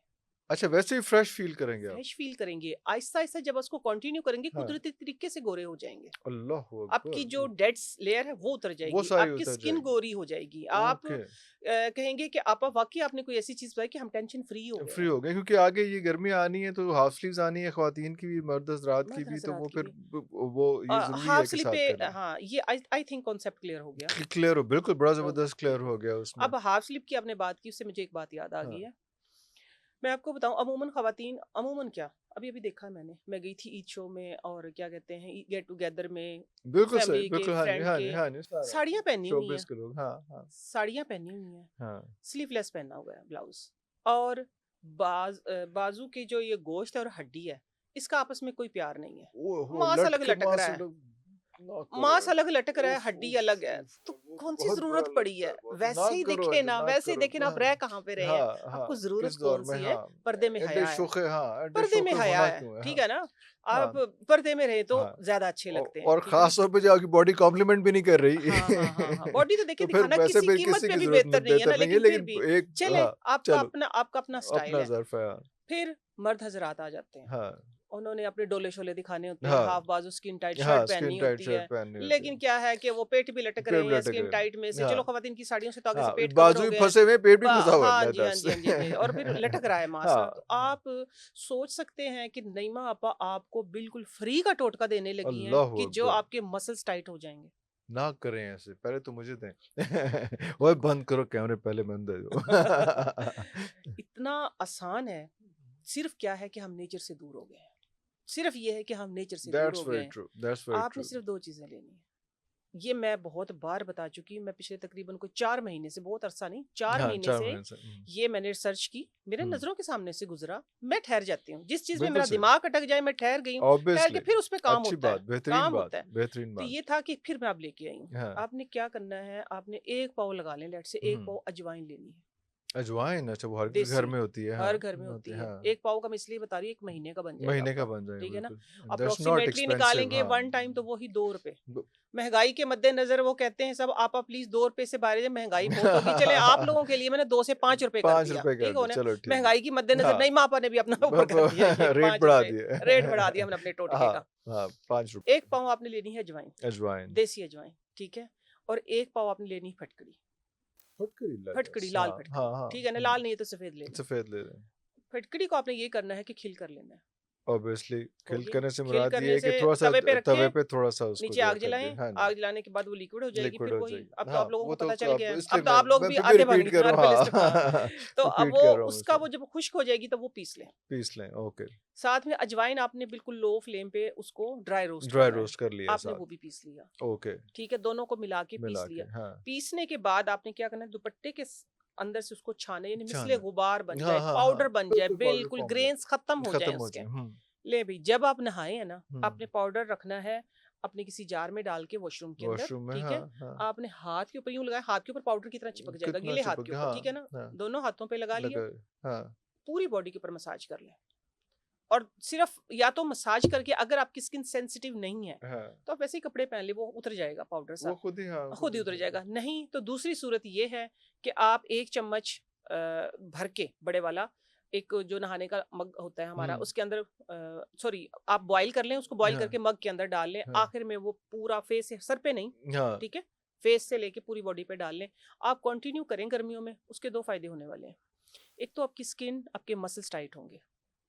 अच्छा, वैसे ही फ्रेश फ़ील करेंगे आप? फ्रेश फील करेंगे, आहिस्ता आहिस्ता जब उसको कंटिन्यू करेंगे हाँ। कुदरती तरीके से गोरे हो जाएंगे, अल्लाहू आपकी अकबर! जो डेड लेयर है वो उतर वो जाएगी, सारी आपकी उतर स्किन जाएगी। गोरी हो जाएगी, आप ओके, कहेंगे कि आप वाकई आपने कोई ऐसी चीज बताई कि हम टेंशन फ्री हो गए फ्री हैं। हो गए क्योंकि आगे ये गर्मियाँ आनी है तो हाफ स्लीव्स आनी है ख़वातीन की भी, मर्द हज़रात की मर्द भी, तो हजरात वो की फिर भी वो ये ज़रूरी हाफ है कि स्लीप पे, साथ करना। हाँ ये आई थिंक कॉन्सेप्ट क्लियर हो गया, क्लियर हो, बिल्कुल बड़ा हो गया, ज़बरदस्त क्लियर ठीक है। हो गया उसमें। अब हाफ स्लीप की आपने बात की, उससे मुझे एक बात याद आ हाँ, गई है। मैं आपको बताऊं, अमूमन खवातीन, अमूमन क्या, अभी अभी देखा मैंने, मैं गई थी ईद शो में और क्या कहते हैं गेट टुगेदर में, बिल्कुल सही, फैमिली के बिल्कुल, हाँ जी, फ्रेंड हाँ के, जी, हाँ जी, सारा साड़ियां पहनी हुई शोबिज़ हैं, के लोग, हाँ, हाँ, साड़ियां पहनी हुई हैं, हाँ। स्लीवलेस पहना हुआ है ब्लाउज, और बाजू की जो ये गोश्त है और हड्डी है, इसका आपस में कोई प्यार नहीं है, ओहो! मांस अलग लटके लटक माँस रहा है, अलग ना करो मांस ऐसा। अलग लटक रहा है, उफ़, हड्डी उफ़, अलग है, उफ़, तो वो कौन सी बहुत बुरा जरूरत पड़ी लगता है? है बहुत। ना वैसे ही करो दिखे ऐसा, ना, ना वैसे ही करो। देखे ना, आप हाँ, रह कहाँ पे रहे हैं, हाँ, हाँ, आपको जरूरत किस दौर कौन में, सी है? हाँ। पर्दे में एड्डे हया है, शोखे, हाँ, एड्डे पर्दे में शोखे हया होना है, क्यों है? ठीक हाँ, है ना? हाँ, आप पर्दे में रहे तो हाँ। ज्यादा अच्छे लगते हैं, और ठीक है ना? ख़ास तौर पे जो आपकी बॉडी कॉम्प्लीमेंट भी नहीं कर रही हाँ हाँ हाँ हाँ, बॉडी तो देखिए तो फिर दिखाना वैसे किसी भी कीमत किसी पे की भी ज़रूरत बेहतर नहीं है ना, बेहतर नहीं है, लेकिन फिर लेकिन भी एक चले, हाँ, चलो आपका अपना स्टाइल अपना है। ज़र्फ़ है, हाँ। फिर मर्द हजरात आ जाते हैं, हाँ, उन्होंने अपने डोले शोले दिखाने होते हैं, हाँ, हाफ बाजू स्किन टाइट शर्ट हाँ, पहननी स्किन टाइट होती शर्ट है, पहननी होती है। लेकिन क्या है कि वो पेट भी लटक पेट रहे भी हैं लटक स्किन टाइट में रहे। से, चलो हाँ, खवातीन की साड़ियों से तो आगे से हाँ, पेट कवर बाजू हो भी गए हैं, फँसे हुए हैं, पेट भी फँसा हुआ है, हाँ ले जी हाँ दस जी हाँ जी हाँ जी, और फिर लटक रहा है मांस ना, हाँ, तो हाँ। आप सोच सकते हैं कि नईमा आपा आपको बिल्कुल फ्री का टोटका देने लगी हैं अल्लाहू कि जो अकबर! आपके मसल्स टाइट हो जाएंगे। ना करें ऐसे, पहले तो मुझे दें ओए बंद करो कैमरे पहले मैं अंदर जाऊँ इतना आसान है, सिर्फ क्या है कि हम नेचर से दूर हो गए हैं, सिर्फ ये है कि हम नेचर से दूर दैट्स हो गए वेरी हैं। ट्रू, दैट्स वेरी आपने ट्रू। सिर्फ 2 चीज़ें लेनी है। ये मैं बहुत बार बता चुकी हूँ, मैं पिछले तकरीबन कोई 4 महीने से, बहुत अरसा नहीं, 4 हाँ, महीने 4 से महीने से ये मैंने रिसर्च की, मेरे हुँ, नज़रों के सामने से गुज़रा, मैं ठहर जाती हूँ। जिस चीज़ में बिल्कुल मेरा सही। दिमाग अटक जाए, मैं ठहर गई हूँ, ठहर के ऑब्वियसली फिर उस पे काम अच्छी होता है, बात, बेहतरीन काम बात, होता है। बेहतरीन तो बात। ये था कि फिर मैं अब लेके आई हूँ। हाँ, आपने क्या करना है, आपने 1 पाव लगा लें, लेट्स से 1 हुँ, पाव अजवाइन लेनी है, अजवाइन अच्छा वो हर किसी घर देसी, में होती है, हाँ, हर घर में होती होती है, है। हाँ। 1 पाव का मैं इसलिए बता रही हूँ, 1 महीने का बन जाएगा महीने का आपका, बन जाएगा ठीक है ना? बिल्कुल। दैट्स नॉट अप्रॉक्सीमेटली एक्सपेंसिव, निकालेंगे हाँ। 1 टाइम तो वही ₹2। ब महंगाई के मद्देनजर वो कहते हैं सब आप प्लीज ₹2 से बाहर जाइए, महंगाई बहुत होगी। चले आप लोगों के लिए मैंने 2 से ₹5 कर दिया, ₹5 कर ठीक हो दिए, ना? चलो ठीक है। महंगाई की मद्देनजर हाँ, नहीं, मापा ने भी अपना ऊपर ब कर दिया ये रेट बढ़ा ₹5, दिए। रेट बढ़ा दिया हमने अपने टोटके हाँ, का। हाँ, ₹5 1 पाव आपने लेनी है अजवाइन, अजवाइन। देसी अजवाइन, ठीक है? और 1 पाव आपने लेनी है फटकड़ी, फटकरी फटकड़ी लेट्स लाल हाँ, फटकड़ी, हाँ, हाँ, ठीक है ना? हुँ, लाल नहीं है तो सफेद ले लें। सफ़ेद ले लें। फटकड़ी को आपने ये करना है कि खिल कर लेना है। ऑब्वियसली हो खिल गया? करने से खिल मुराद ये करने है कि से थोड़ा-सा तवे पे तवे रखें, पे थोड़ा-सा उसको नीचे जो है आग कर जलाएं, दें। हाँ जी, आग जलाने के बाद वो लिक्विड हो जाएगी, लिक्विड फिर हो वही, जाएगी। अब तो हाँ, आप लोगों वो को तो पता चल अब गया है, इसलिए अब तो आप लोग मैं भी फिर भी आधे रिपीट कर रहा हूँ हर्बलिस्ट, हाँ। हाँ, तो अब रिपीट वो कर रहा हूँ उसका इसे। वो जब खुश्क हो जाएगी तो वो पीस लें। पीस लें, ओके। साथ में अजवाइन आपने बिल्कुल लो फ्लेम पे उसको ड्राई रोस्ट ड्राई करना है, रोस्ट कर लिया आपने साथ, वो भी पीस लिया, ओके, ठीक है? दोनों को मिला के मिला पीस के, लिया। हाँ। पीसने के बाद आपने क्या करना है, दुपट्टे के अंदर से उसको छाने, यानी मिसले छाना गुबार बन हाँ, जाए, हाँ, हाँ, पाउडर बन जाए, बिल्कुल पाउडर बिल्कुल फॉर्म में ग्रेन्स खत्म हो जाए खत्म हो उसके। जाए। ले भाई, जब आप नहाए हैं ना, हुँ, आपने पाउडर रखना है अपने किसी जार में डाल के वॉशरूम के अंदर, वॉशरूम में ठीक है? हाँ, हाँ। आपने हाथ के ऊपर यूं लगाया, हाथ के ऊपर पाउडर की तरह चिपक जाएगा, कितना गीले हाथ चिपक के गया ऊपर, हाँ, ठीक है ना? हाँ, दोनों हाथों पे लगा लिया, लगा हाँ, पूरी बॉडी के ऊपर मसाज कर लें, और सिर्फ या तो मसाज करके, अगर आपकी स्किन सेंसिटिव नहीं है हाँ, तो आप वैसे ही कपड़े पहन ले, वो उतर जाएगा पाउडर वो सा, खुद ही, हाँ, खुद ही उतर जाएगा। नहीं तो दूसरी सूरत ये है कि आप 1 चम्मच भर के बड़े वाला, एक जो नहाने का मग होता है हमारा, हम्म, उसके अंदर सॉरी आप बॉईल कर लें, उसको बॉईल हाँ, करके मग के अंदर डाल लें, हाँ, आखिर में वो पूरा फेस, सर पे नहीं, हाँ, ठीक है, फेस से लेके पूरी बॉडी पे डाल लें। आप कंटिन्यू करें गर्मियों में, उसके 2 फायदे होने वाले हैं। एक तो आपकी स्किन, आपके मसल्स टाइट होंगे,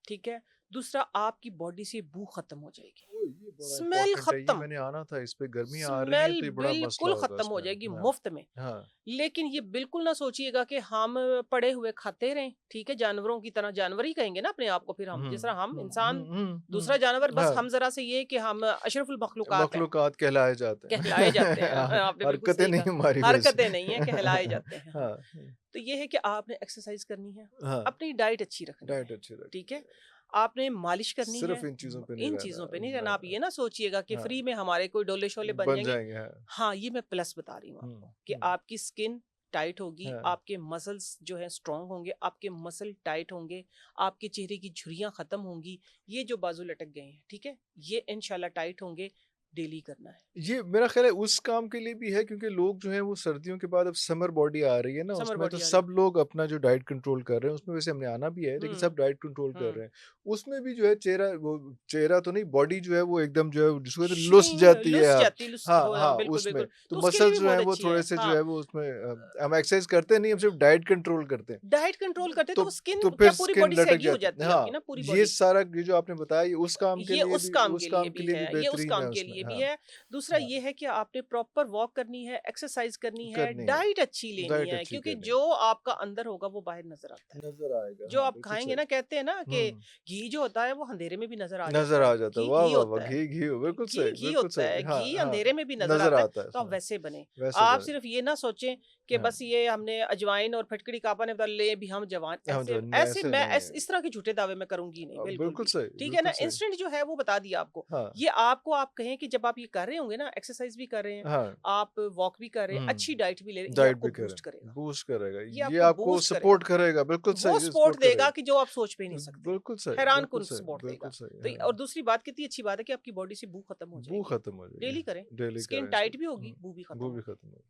ठीक है। दूसरा, आपकी बॉडी से बू खत्म हो जाएगी, ओ, ये बड़ा स्मेल इम्पोर्टेंट है, ये खत्म, मैंने आना था इस पे, गर्मी आ रही है स्मेल तो ये बड़ा मसला बिल्कुल होगा खत्म हो उसमें। जाएगी हाँ, मुफ्त में। हाँ, लेकिन ये बिल्कुल ना सोचिएगा कि हम पड़े हुए खाते रहें, ठीक है, जानवरों की तरह, जानवर ही कहेंगे ना अपने आप को फिर हम, जिस तरह हम इंसान दूसरा जानवर, बस हाँ, हम जरा से ये कि हम अशरफुल मखलूकात हैं, मखलूकात कहलाए जाते हैं। कहलाए जाते हैं। हाँ, आपने बिल्कुल हरकतें सही नहीं कहा, हमारी वैसी। हरकतें नहीं है, कहलाए जाते हैं हम। हाँ, तो ये है कि आपने एक्सरसाइज करनी है, हाँ, अपनी डाइट अच्छी रखनी डाइट है, अच्छी ठीक रखनी है, है। आपने मालिश करनी है, सिर्फ इन चीजों पे नहीं इन रहना, चीजों पे नहीं रहना। आप रहना। ये ना सोचिएगा कि हाँ, फ्री में हमारे कोई डोले शोले बन बन जाएंगे। जाएंगे, हाँ। हाँ, ये मैं प्लस बता रही हूँ आपको कि हम्म, आपकी स्किन टाइट होगी, हाँ, आपके मसल्स जो है स्ट्रांग होंगे, आपके मसल टाइट होंगे, आपके चेहरे की झुर्रियां खत्म होंगी, ये जो बाजू लटक गए हैं, ठीक है, ये इंशाल्लाह टाइट होंगे। डेली करना है, ये मेरा ख्याल है उस काम के लिए भी है, क्योंकि लोग जो है वो सर्दियों के बाद, अब समर बॉडी आ रही है ना, समर उसमें तो बॉडी आ रही सब लोग अपना जो डाइट कंट्रोल कर रहे हैं, उसमें वैसे हमने आना भी है, लेकिन हम्म सब डाइट कंट्रोल कर हम्म रहे हैं। उसमें भी जो है चेहरा, वो चेहरा तो नहीं, बॉडी जो है वो एकदम जो है जिसको कहते हैं लुस श्रिंक जाती है, लुस हाँ, जाती, लुस हाँ, हो, हाँ, बिल्कुल उसमें बिल्कुल, तो तो उसके लिए मसल्स भी जो है बहुत वो अच्छी थोड़े है। से जो हाँ, है वो उसमें हम एक्सरसाइज करते नहीं, हम सिर्फ डाइट कंट्रोल करते हैं। डाइट कंट्रोल करते तो तो स्किन तो क्या फिर पूरी स्किन बॉडी लटक सैगी हो जाती जाती है। है आपकी हाँ, ना, पूरी ये बॉडी। सारा ये जो आपने बताया, ये उस काम के ये लिए उस भी, काम उस के लिए काम भी के लिए है, भी ये उस बेहतरीन काम है के उसमें। लिए भी हाँ, है। दूसरा हाँ, ये है कि आपने प्रॉपर वॉक करनी है, एक्सरसाइज करनी है, करनी है, डाइट अच्छी लेनी डाइट है, अच्छी क्योंकि करनी जो आपका अंदर होगा वो बाहर नजर आता है। है, नजर आएगा, जो हाँ, आप बिल्कुल खाएंगे सही। ना, कहते हैं ना कि हुँ, घी जो होता है वो अंधेरे में भी नजर आ नज़र जाता है, आ जाता है, घी वाह, घी वाह, वाह! होता है, घी, घी, घी बिल्कुल होता सही, है, हाँ, घी हाँ, अंधेरे में भी नजर नज़र आता है। आता है तो आप उसमें, वैसे बने। वैसे आप बने, सिर्फ ये ना सोचें कि हाँ, बस ये हमने अजवाइन और फटकड़ी कापा ने बता ले भी हम जवान, हम ऐसे तो ऐसे ऐसे मैं नहीं है। इस तरह के झूठे दावे मैं करूंगी नहीं, बिल्कुल बिल्कुल भी। सही, ठीक है बिल्कुल ना, सही। इंस्टेंट जो है वो बता दिया आपको। हाँ, ये आपको आप कहें कि जब आप ये कर रहे होंगे ना, एक्सरसाइज भी कर रहे हैं, हाँ, आप वॉक भी कर रहे हैं, अच्छी हुँ, डाइट भी ले रहे हैं, ये डाइट आपको भी करें, बूस्ट करेगा, बूस्ट करेगा, ये ये आपको आपको बूस्ट सपोर्ट करेगा, करेगा, बिल्कुल वो सही, ये सपोर्ट सपोर्ट देगा करेगा। कि जो आप सोच भी नहीं सकते। हैरान कुन सपोर्ट बिल्कुल देगा। सही, तो हाँ। और दूसरी बात, कितनी अच्छी बात है कि आपकी बॉडी से बू खत्म हो बू जाएगी। खत्म हो जाएगी, डेली करें, डेली स्किन करें टाइट भी इसको। होगी, बू भी खत्म वो भी होगी। खत्म हो